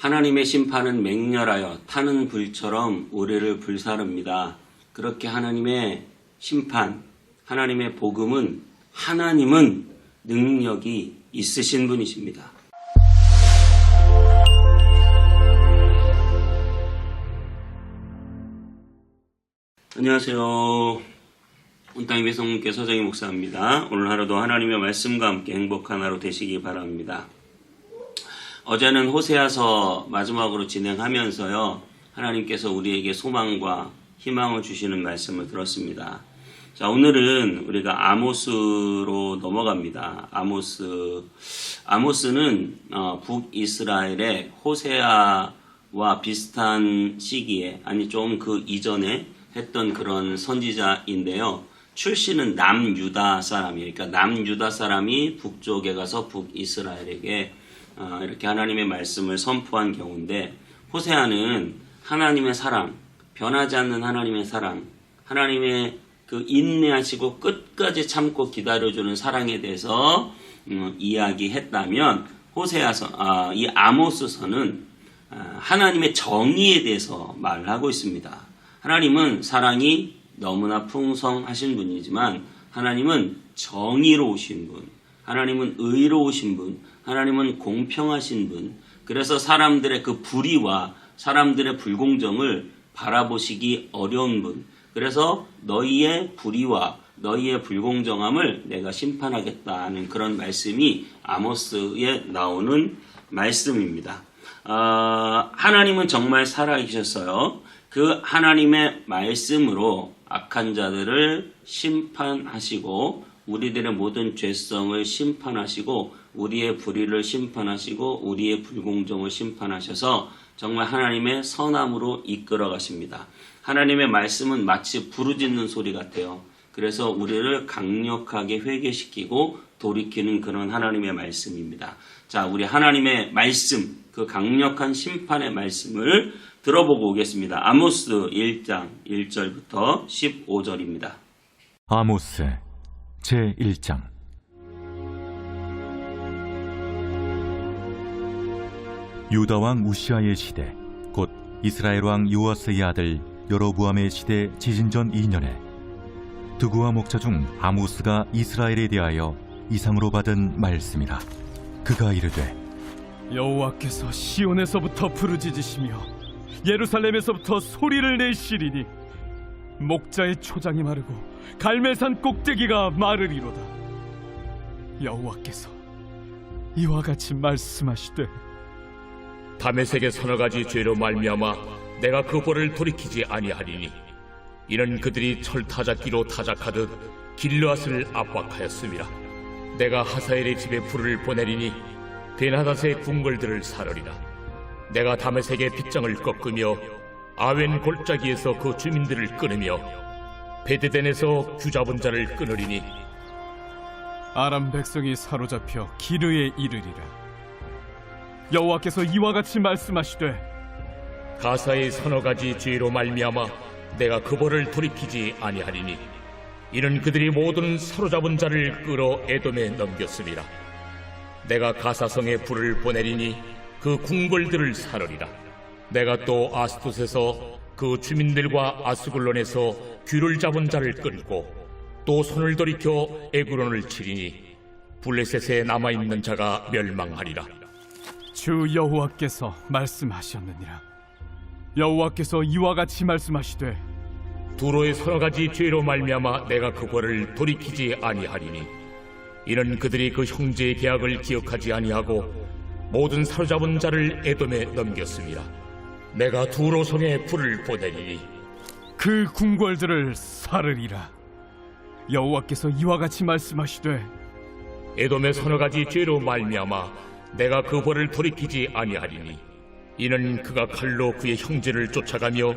하나님의 심판은 맹렬하여 타는 불처럼 우리를 불사릅니다. 그렇게 하나님의 심판, 하나님의 복음은 하나님은 능력이 있으신 분이십니다. 안녕하세요. 온땅의 성문교회 서정희 목사입니다. 오늘 하루도 하나님의 말씀과 함께 행복한 하루 되시기 바랍니다. 어제는 호세아서 마지막으로 진행하면서요, 하나님께서 우리에게 소망과 희망을 주시는 말씀을 들었습니다. 자, 오늘은 우리가 아모스로 넘어갑니다. 아모스는 북이스라엘의 호세아와 비슷한 시기에, 아니 좀 그 이전에 했던 그런 선지자인데요. 출신은 남유다 사람이에요. 그러니까 남유다 사람이 북쪽에 가서 북이스라엘에게 이렇게 하나님의 말씀을 선포한 경우인데, 호세아는 하나님의 사랑, 변하지 않는 하나님의 사랑, 하나님의 그 인내하시고 끝까지 참고 기다려주는 사랑에 대해서 이야기했다면, 이 아모스서는 하나님의 정의에 대해서 말을 하고 있습니다. 하나님은 사랑이 너무나 풍성하신 분이지만 하나님은 정의로우신 분, 하나님은 의로우신 분, 하나님은 공평하신 분, 그래서 사람들의 그 불의와 사람들의 불공정을 바라보시기 어려운 분, 그래서 너희의 불의와 너희의 불공정함을 내가 심판하겠다는 그런 말씀이 아모스에 나오는 말씀입니다. 하나님은 정말 살아계셨어요. 그 하나님의 말씀으로 악한 자들을 심판하시고 우리들의 모든 죄성을 심판하시고 우리의 불의를 심판하시고 우리의 불공정을 심판하셔서 정말 하나님의 선함으로 이끌어 가십니다. 하나님의 말씀은 마치 부르짖는 소리 같아요. 그래서 우리를 강력하게 회개시키고 돌이키는 그런 하나님의 말씀입니다. 자, 우리 하나님의 말씀, 그 강력한 심판의 말씀을 들어보고 오겠습니다. 아모스 1장 1절부터 15절입니다. 아모스 제1장. 유다 왕 우시아의 시대, 곧 이스라엘 왕 요아스의 아들 여로보암의 시대 지진전 2년에 드구와 목자 중 아모스가 이스라엘에 대하여 이상으로 받은 말씀이라. 그가 이르되, 여호와께서 시온에서부터 부르짖으시며 예루살렘에서부터 소리를 내시리니 목자의 초장이 마르고 갈멜산 꼭대기가 마르리로다. 여호와께서 이와 같이 말씀하시되, 다메섹의 서너 가지 죄로 말미암아 내가 그 벌을 돌이키지 아니하리니 이는 그들이 철타작기로 타작하듯 길르앗을 압박하였음이라. 내가 하사엘의 집에 불을 보내리니 베나닷의 궁궐들을 사르리라. 내가 다메섹의 빗장을 꺾으며 아웬 골짜기에서 그 주민들을 끊으며 베데덴에서 규잡은 자를 끊으리니 아람 백성이 사로잡혀 기르에 이르리라. 여호와께서 이와 같이 말씀하시되, 가사의 서너 가지 죄로 말미암아 내가 그 벌을 돌이키지 아니하리니 이는 그들이 모든 사로잡은 자를 끌어 에돔에 넘겼음이라. 내가 가사성에 불을 보내리니 그 궁궐들을 사르리라. 내가 또 아스돗에서 그 주민들과 아스글론에서 귀를 잡은 자를 끌고 또 손을 돌이켜 에그론을 치리니 블레셋에 남아있는 자가 멸망하리라. 주 여호와께서 말씀하셨느니라. 여호와께서 이와 같이 말씀하시되, 두로의 서너 가지 죄로 말미암아 내가 그 벌을 돌이키지 아니하리니 이는 그들이 그 형제의 계약을 기억하지 아니하고 모든 사로잡은 자를 에돔에 넘겼습니다. 내가 두로성에 불을 보내리니 그 궁궐들을 사르리라. 여호와께서 이와 같이 말씀하시되, 에돔의 서너 가지 죄로 말미암아 내가 그 벌을 돌이키지 아니하리니 이는 그가 칼로 그의 형제를 쫓아가며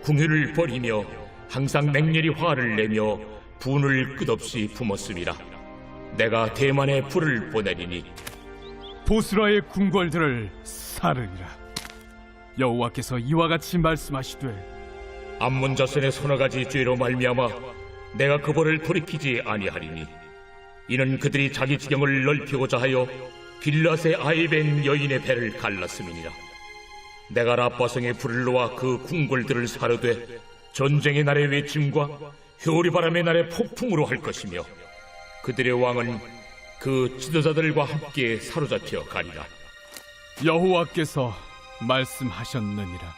궁유를 버리며 항상 맹렬히 화를 내며 분을 끝없이 품었음이라. 내가 대만에 불을 보내리니 보스라의 궁궐들을 사르리라. 여호와께서 이와 같이 말씀하시되, 암몬 자손의 서너 가지 죄로 말미암아 내가 그 벌을 돌이키지 아니하리니 이는 그들이 자기 지경을 넓히고자 하여 길앗의 아이벤 여인의 배를 갈랐음이니라. 내가 라빠성에 불을 놓아 그 궁궐들을 사르되 전쟁의 날의 외침과 효리바람의 날의 폭풍으로 할 것이며 그들의 왕은 그 지도자들과 함께 사로잡혀 가리라. 여호와께서 말씀하셨느니라.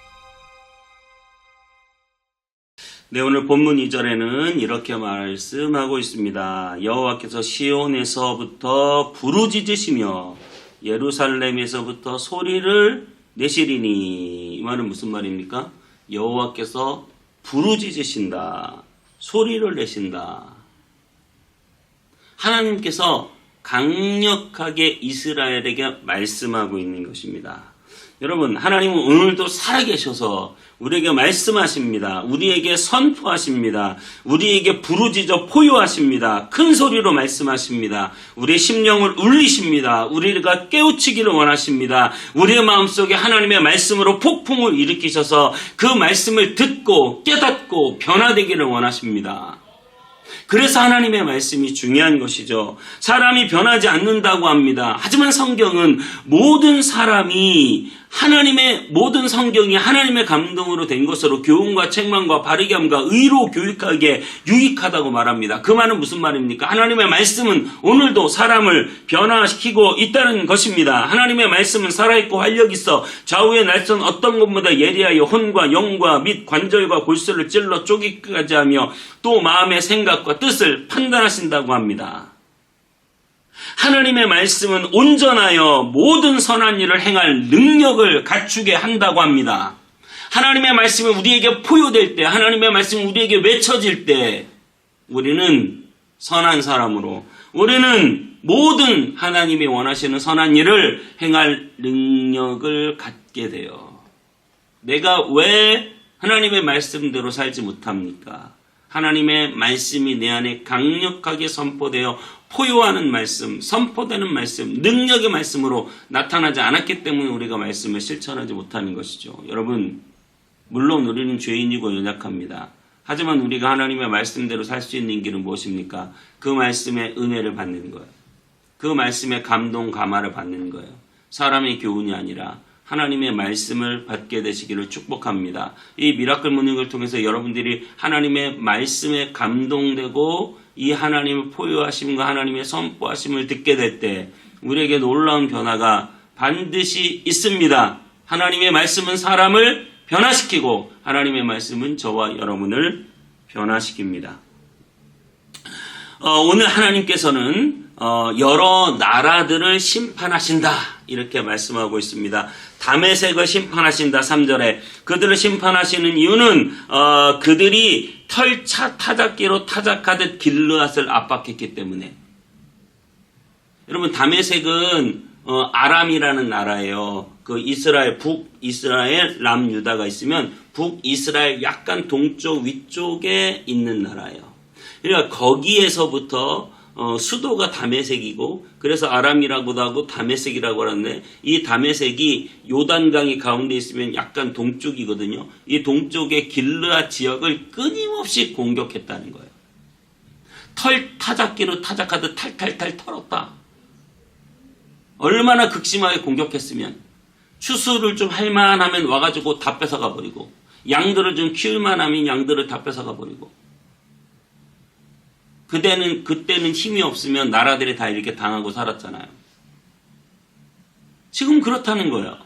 네, 오늘 본문 2절에는 이렇게 말씀하고 있습니다. 여호와께서 시온에서부터 부르짖으시며 예루살렘에서부터 소리를 내시리니. 이 말은 무슨 말입니까? 여호와께서 부르짖으신다. 소리를 내신다. 하나님께서 강력하게 이스라엘에게 말씀하고 있는 것입니다. 여러분, 하나님은 오늘도 살아계셔서 우리에게 말씀하십니다. 우리에게 선포하십니다. 우리에게 부르짖어 포효하십니다. 큰 소리로 말씀하십니다. 우리의 심령을 울리십니다. 우리가 깨우치기를 원하십니다. 우리의 마음속에 하나님의 말씀으로 폭풍을 일으키셔서 그 말씀을 듣고 깨닫고 변화되기를 원하십니다. 그래서 하나님의 말씀이 중요한 것이죠. 사람이 변하지 않는다고 합니다. 하지만 성경은 모든 사람이 모든 성경이 하나님의 감동으로 된 것으로 교훈과 책망과 바르게 함과 의로 교육하기에 유익하다고 말합니다. 그 말은 무슨 말입니까? 하나님의 말씀은 오늘도 사람을 변화시키고 있다는 것입니다. 하나님의 말씀은 살아있고 활력있어 좌우의 날선 어떤 것보다 예리하여 혼과 영과 및 관절과 골수를 찔러 쪼개기까지 하며 또 마음의 생각과 뜻을 판단하신다고 합니다. 하나님의 말씀은 온전하여 모든 선한 일을 행할 능력을 갖추게 한다고 합니다. 하나님의 말씀이 우리에게 포효될 때, 하나님의 말씀이 우리에게 외쳐질 때 우리는 선한 사람으로, 우리는 모든 하나님이 원하시는 선한 일을 행할 능력을 갖게 돼요. 내가 왜 하나님의 말씀대로 살지 못합니까? 하나님의 말씀이 내 안에 강력하게 선포되어 포효하는 말씀, 선포되는 말씀, 능력의 말씀으로 나타나지 않았기 때문에 우리가 말씀을 실천하지 못하는 것이죠. 여러분, 물론 우리는 죄인이고 연약합니다. 하지만 우리가 하나님의 말씀대로 살 수 있는 길은 무엇입니까? 그 말씀의 은혜를 받는 거예요. 그 말씀의 감동, 감화를 받는 거예요. 사람의 교훈이 아니라 하나님의 말씀을 받게 되시기를 축복합니다. 이 미라클 모닝을 통해서 여러분들이 하나님의 말씀에 감동되고 이 하나님의 포효하심과 하나님의 선포하심을 듣게 될 때 우리에게 놀라운 변화가 반드시 있습니다. 하나님의 말씀은 사람을 변화시키고 하나님의 말씀은 저와 여러분을 변화시킵니다. 오늘 하나님께서는 여러 나라들을 심판하신다 이렇게 말씀하고 있습니다. 다메섹을 심판하신다. 3절에 그들을 심판하시는 이유는 그들이 털차 타작기로 타작하듯 길르앗을 압박했기 때문에. 여러분, 다메섹은 아람이라는 나라예요. 그 이스라엘, 북이스라엘, 남유다가 있으면 북이스라엘 약간 동쪽 위쪽에 있는 나라예요. 그러니까 거기에서부터 수도가 다메섹이고 그래서 아람이라고도 하고 다메섹이라고 하는데 이 다메섹이 요단강이 가운데 있으면 약간 동쪽이거든요. 이 동쪽의 길르앗 지역을 끊임없이 공격했다는 거예요. 타작기로 타작하듯 탈탈탈 털었다. 얼마나 극심하게 공격했으면 추수를 좀 할만하면 와가지고 다 뺏어가 버리고 양들을 좀 키울만하면 양들을 다 뺏어가 버리고 그때는 힘이 없으면 나라들이 다 이렇게 당하고 살았잖아요. 지금 그렇다는 거예요.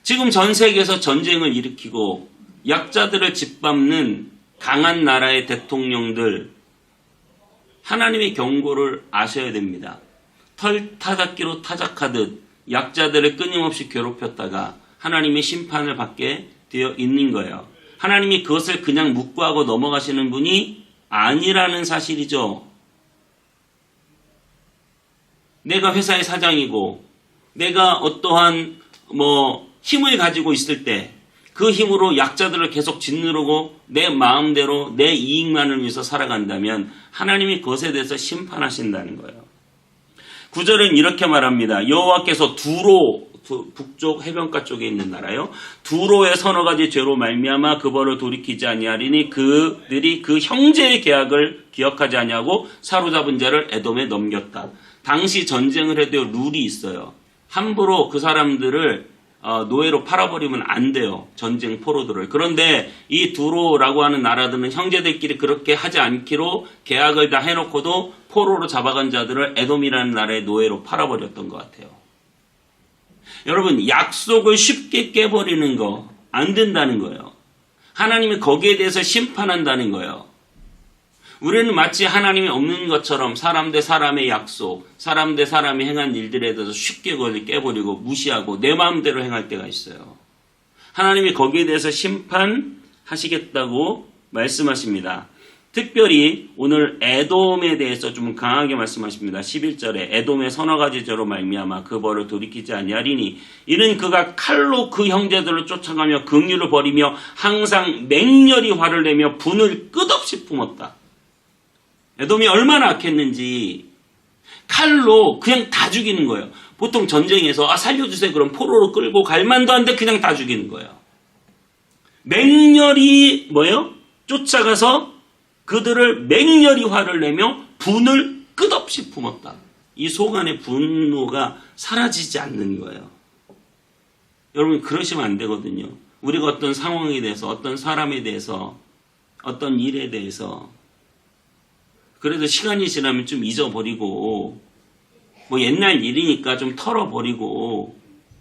지금 전 세계에서 전쟁을 일으키고 약자들을 짓밟는 강한 나라의 대통령들, 하나님의 경고를 아셔야 됩니다. 털 타작기로 타작하듯 약자들을 끊임없이 괴롭혔다가 하나님의 심판을 받게 되어 있는 거예요. 하나님이 그것을 그냥 묵과하고 넘어가시는 분이 아니라는 사실이죠. 내가 회사의 사장이고 내가 어떠한 힘을 가지고 있을 때 그 힘으로 약자들을 계속 짓누르고 내 마음대로 내 이익만을 위해서 살아간다면 하나님이 그것에 대해서 심판하신다는 거예요. 9절은 이렇게 말합니다. 여호와께서 두로, 북쪽 해변가 쪽에 있는 나라요. 두로의 서너 가지 죄로 말미암아 그 벌을 돌이키지 아니하리니 그들이 그 형제의 계약을 기억하지 아니하고 사로잡은 자를 에돔에 넘겼다. 당시 전쟁을 해도 룰이 있어요. 함부로 그 사람들을 노예로 팔아버리면 안 돼요. 전쟁 포로들을. 그런데 이 두로라고 하는 나라들은 형제들끼리 그렇게 하지 않기로 계약을 다 해놓고도 포로로 잡아간 자들을 에돔이라는 나라의 노예로 팔아버렸던 것 같아요. 여러분, 약속을 쉽게 깨버리는 거 안 된다는 거예요. 하나님이 거기에 대해서 심판한다는 거예요. 우리는 마치 하나님이 없는 것처럼 사람 대 사람의 약속, 사람 대 사람이 행한 일들에 대해서 쉽게 그걸 깨버리고 무시하고 내 마음대로 행할 때가 있어요. 하나님이 거기에 대해서 심판하시겠다고 말씀하십니다. 특별히 오늘 에돔에 대해서 좀 강하게 말씀하십니다. 11절에 에돔의 서너 가지 죄로 말미암아 그 벌을 돌이키지 아니하리니 이는 그가 칼로 그 형제들을 쫓아가며 긍휼을 버리며 항상 맹렬히 화를 내며 분을 끝없이 품었다. 에돔이 얼마나 악했는지 칼로 그냥 다 죽이는 거예요. 보통 전쟁에서 살려주세요 그럼 포로로 끌고 갈 만도 한데 그냥 다 죽이는 거예요. 맹렬히 뭐예요? 쫓아가서 그들을 맹렬히 화를 내며 분을 끝없이 품었다. 이 속 안에 분노가 사라지지 않는 거예요. 여러분 그러시면 안 되거든요. 우리가 어떤 상황에 대해서 어떤 사람에 대해서 어떤 일에 대해서 그래도 시간이 지나면 좀 잊어버리고 뭐 옛날 일이니까 좀 털어버리고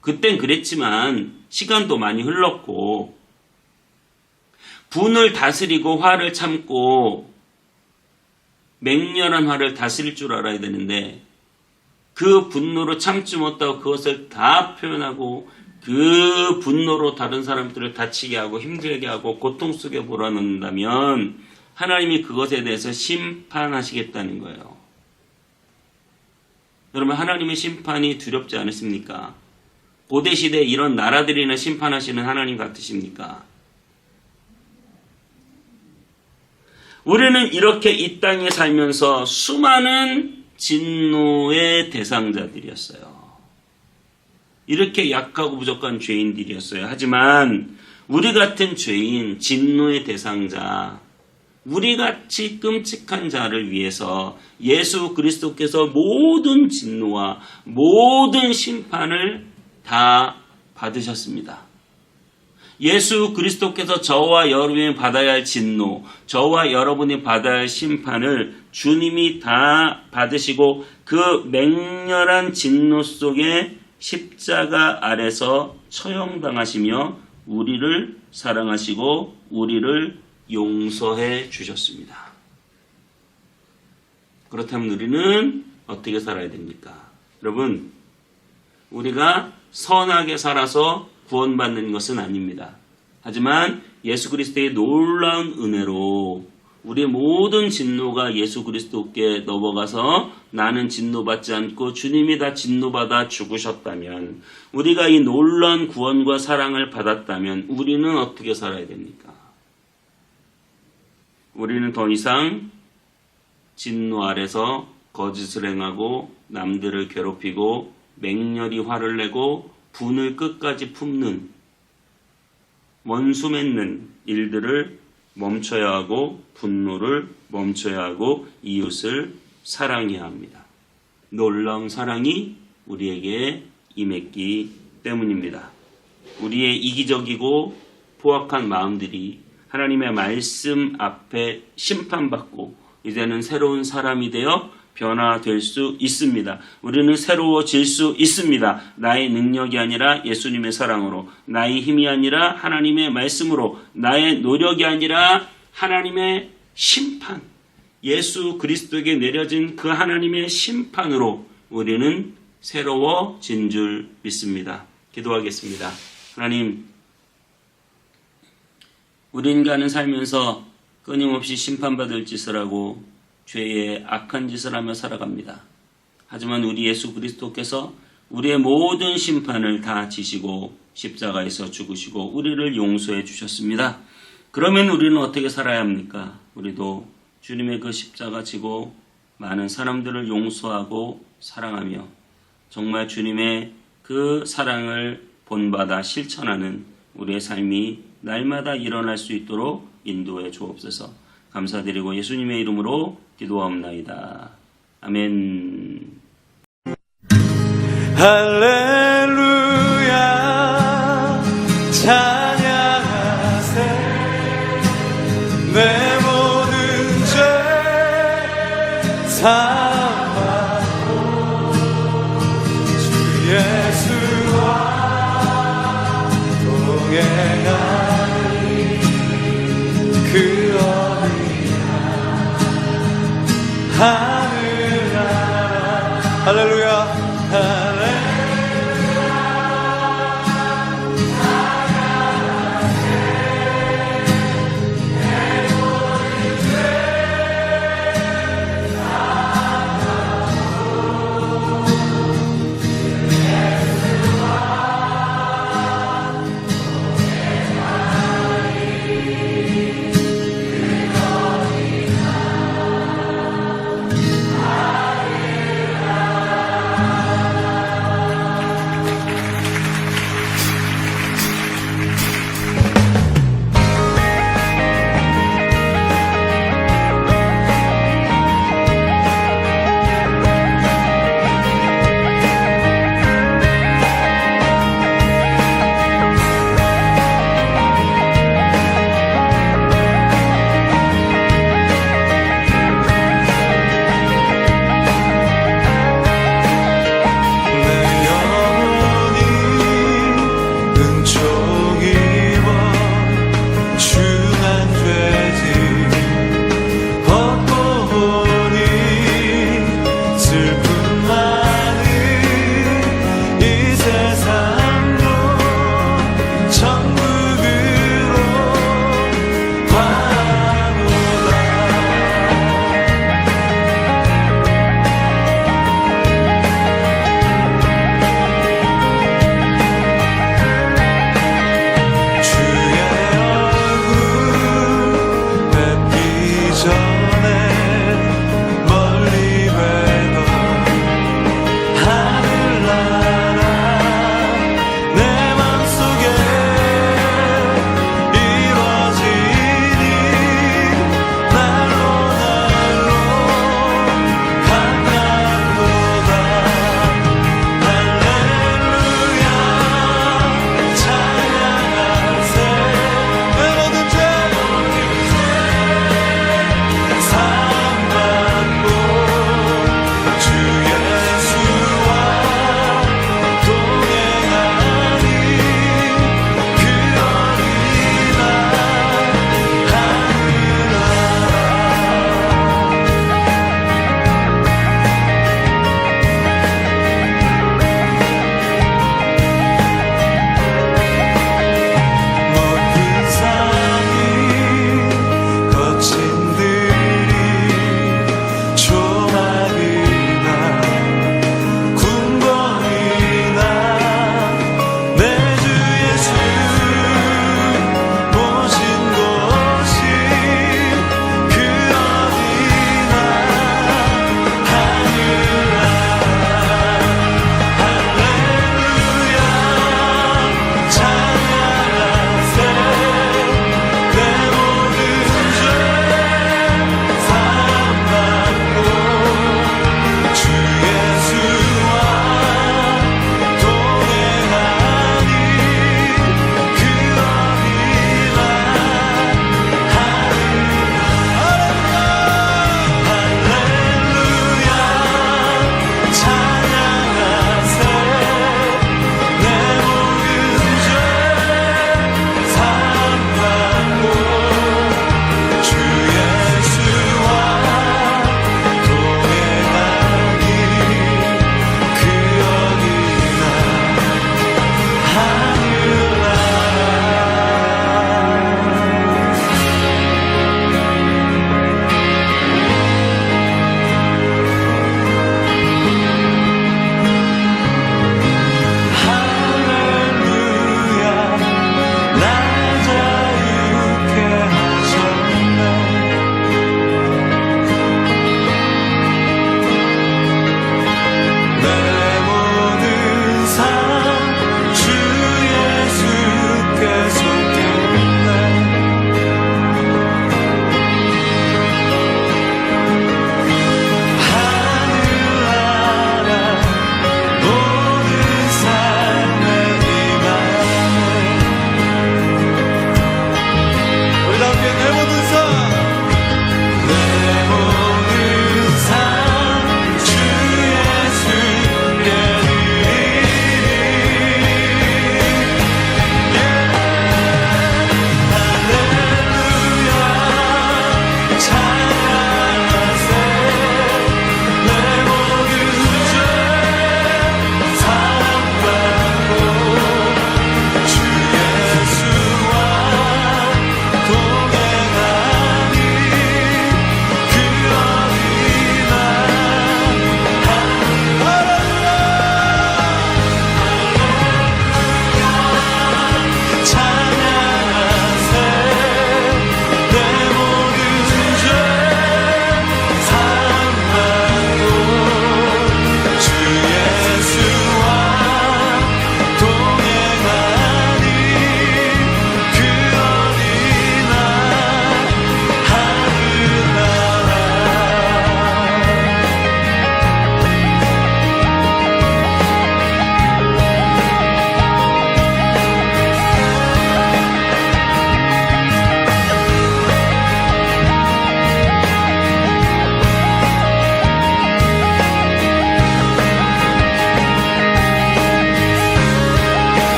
그땐 그랬지만 시간도 많이 흘렀고 분을 다스리고 화를 참고 맹렬한 화를 다스릴 줄 알아야 되는데 그 분노로 참지 못하고 그것을 다 표현하고 그 분노로 다른 사람들을 다치게 하고 힘들게 하고 고통 속에 몰아넣는다면 하나님이 그것에 대해서 심판하시겠다는 거예요. 여러분 하나님의 심판이 두렵지 않으십니까? 고대시대에 이런 나라들이나 심판하시는 하나님 같으십니까? 우리는 이렇게 이 땅에 살면서 수많은 진노의 대상자들이었어요. 이렇게 약하고 부족한 죄인들이었어요. 하지만 우리 같은 죄인, 진노의 대상자, 우리같이 끔찍한 자를 위해서 예수 그리스도께서 모든 진노와 모든 심판을 다 받으셨습니다. 예수 그리스도께서 저와 여러분이 받아야 할 진노, 저와 여러분이 받아야 할 심판을 주님이 다 받으시고 그 맹렬한 진노 속에 십자가 아래서 처형당하시며 우리를 사랑하시고 우리를 용서해 주셨습니다. 그렇다면 우리는 어떻게 살아야 됩니까? 여러분, 우리가 선하게 살아서 구원받는 것은 아닙니다. 하지만 예수 그리스도의 놀라운 은혜로 우리의 모든 진노가 예수 그리스도께 넘어가서 나는 진노받지 않고 주님이 다 진노받아 죽으셨다면, 우리가 이 놀라운 구원과 사랑을 받았다면 우리는 어떻게 살아야 됩니까? 우리는 더 이상 진노 아래서 거짓을 행하고 남들을 괴롭히고 맹렬히 화를 내고 분을 끝까지 품는 원수 맺는 일들을 멈춰야 하고 분노를 멈춰야 하고 이웃을 사랑해야 합니다. 놀라운 사랑이 우리에게 임했기 때문입니다. 우리의 이기적이고 포악한 마음들이 하나님의 말씀 앞에 심판받고 이제는 새로운 사람이 되어 변화될 수 있습니다. 우리는 새로워질 수 있습니다. 나의 능력이 아니라 예수님의 사랑으로, 나의 힘이 아니라 하나님의 말씀으로, 나의 노력이 아니라 하나님의 심판, 예수 그리스도에게 내려진 그 하나님의 심판으로 우리는 새로워진 줄 믿습니다. 기도하겠습니다. 하나님, 우리 인간은 살면서 끊임없이 심판받을 짓을 하고 죄의 악한 짓을 하며 살아갑니다. 하지만 우리 예수 그리스도께서 우리의 모든 심판을 다 지시고 십자가에서 죽으시고 우리를 용서해 주셨습니다. 그러면 우리는 어떻게 살아야 합니까? 우리도 주님의 그 십자가 지고 많은 사람들을 용서하고 사랑하며 정말 주님의 그 사랑을 본받아 실천하는 우리의 삶이 날마다 일어날 수 있도록 인도해 주옵소서. 감사드리고 예수님의 이름으로 기도하옵나이다. 아멘. 할렐루야.